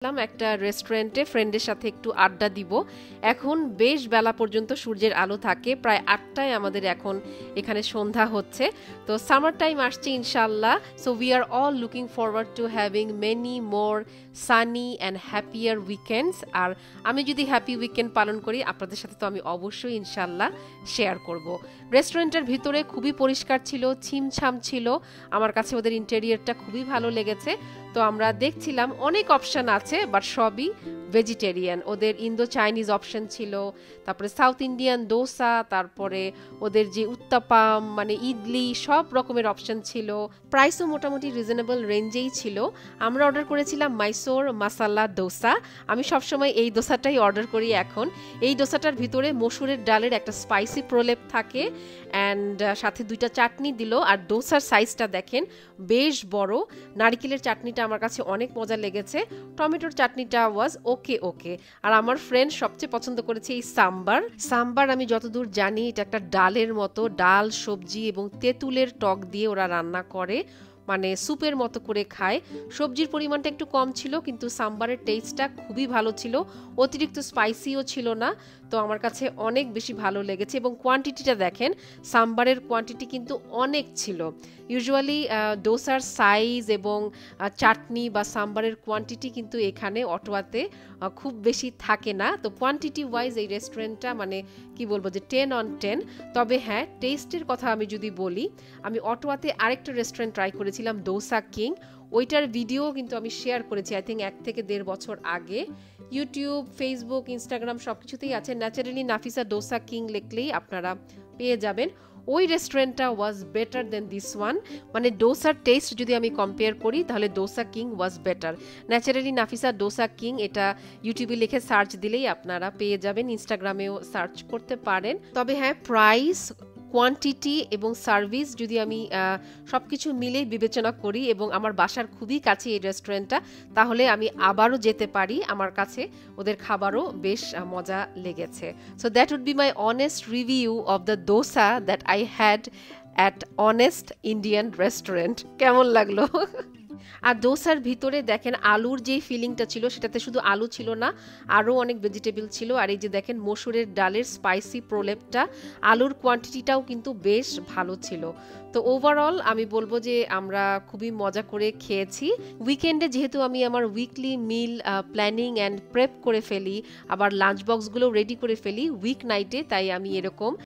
একটা রেস্টুরেন্টে ফ্রেন্ডের সাথে একটু আড্ডা দিব। এখন বেশ বেলা পর্যন্ত সূর্যের আলো থাকে, প্রায় 8টায় আমাদের এখন এখানে সন্ধ্যা হচ্ছে। তো সামার টাইম আসছে ইনশাল্লাহ, so we are all looking forward to having many more sunny and happier weekends. আর আমি যদি হ্যাপি উইকেন্ড পালন করি আপনাদের সাথে তো আমি অবশ্যই ইনশাল্লাহ শেয়ার করব। রেস্টুরেন্টের ভিতরে খুবই পরিষ্কার ছিল, ছিমছাম ছিল, আমার কাছে ওদের ইন্টেরিয়রটা খুবই ভালো লেগেছে। তো আমরা দেখছিলাম অনেক অপশন আছে, বাট সবই ভেজিটেরিয়ান। ওদের ইন্দো চাইনিজ অপশন ছিল, তারপরে সাউথ ইন্ডিয়ান দোসা, তারপরে ওদের যে উত্তাপাম মানে ইডলি, সব রকমের অপশন ছিল। প্রাইসও মোটামুটি রিজনেবল রেঞ্জেই ছিল। আমরা অর্ডার করেছিলাম মাইসোর মাসালা দোসা। আমি সবসময় এই দোসাটাই অর্ডার করি এখন। এই দোসাটার ভিতরে মসুরের ডালের একটা স্পাইসি প্রলেপ থাকে, অ্যান্ড সাথে 2টা চাটনি দিল। আর দোসার সাইজটা দেখেন বেশ বড়। নারিকেলের চাটনিটা আমার কাছে অনেক মজা লেগেছে, টমেটোর চাটনিটা ওয়াজ ওকে। আর আমার ফ্রেন্ড সবচেয়ে পছন্দ করেছে এই সাম্বার। আমি যতদূর জানি এটা একটা ডালের মতো, ডাল সবজি এবং তেঁতুলের টক দিয়ে ওরা রান্না করে, মানে স্যুপের মতো করে খায়। সবজির পরিমাণটা একটু কম ছিল, কিন্তু সাম্বারের টেস্টটা খুবই ভালো ছিল, অতিরিক্ত স্পাইসিও ছিল না। তো আমার কাছে অনেক বেশি ভালো লেগেছে। এবং কোয়ান্টিটিটা দেখেন, সাম্বারের কোয়ান্টিটি কিন্তু অনেক ছিল। ইউজুয়ালি ডোসার সাইজ এবং চাটনি বা সাম্বারের কোয়ান্টিটি কিন্তু এখানে অটোয়াতে খুব বেশি থাকে না। তো কোয়ান্টিটি ওয়াইজ এই রেস্টুরেন্টটা মানে কি বলবো যে 10 on 10। তবে হ্যাঁ, টেস্টের কথা আমি যদি বলি, আমি অটোয়াতে আরেকটা রেস্টুরেন্ট ট্রাই করেছিলাম, ডোসা কিং। ওইটার ভিডিও কিন্তু আমি শেয়ার করেছি আই থিঙ্ক 1 থেকে 1.5 বছর আগে। ইউটিউব, ফেসবুক, ইনস্টাগ্রাম সব কিছুতেই আছে। ন্যাচারালি নাফিসা ডোসা কিং লিখলেই আপনারা পেয়ে যাবেন। ওই রেস্টুরেন্টটা was better then this one. মানে ডোসার টেস্ট যদি আমি কম্পেয়ার করি তাহলে dosa king was better. Naturally Nafisa dosa king এটা ইউটিউবে লিখে সার্চ দিলেই আপনারা পেয়ে যাবেন, ইনস্টাগ্রামেও সার্চ করতে পারেন। তবে হ্যাঁ, প্রাইস, কোয়ান্টিটি এবং সার্ভিস যদি আমি সব কিছু মিলেই বিবেচনা করি এবং আমার বাসার খুবই কাছে এই রেস্টুরেন্টটা, তাহলে আমি আবারও যেতে পারি। আমার কাছে ওদের খাবারও বেশ মজা লেগেছে। So that would be my honest review of the dosa that I had at honest Indian restaurant. কেমন লাগলো? আর দোসার ভিতরে দেখেন আলুর যে ফিলিংটা ছিল, সেটাতে শুধু আলু ছিল না, আরও অনেক ভেজিটেবল ছিল। আর এই যে দেখেন মসুরের ডালের স্পাইসি প্রলেপটা, আলুর কোয়ান্টিটিটাও কিন্তু বেশ ভালো ছিল। তো ওভারঅল আমি বলবো যে আমরা খুবই মজা করে খেয়েছি। উইকেন্ডে যেহেতু আমি আমার weekly meal planning and prep করে ফেলি, আবার লাঞ্চ বক্সগুলো রেডি করে ফেলি উইক নাইটে, তাই আমি এরকম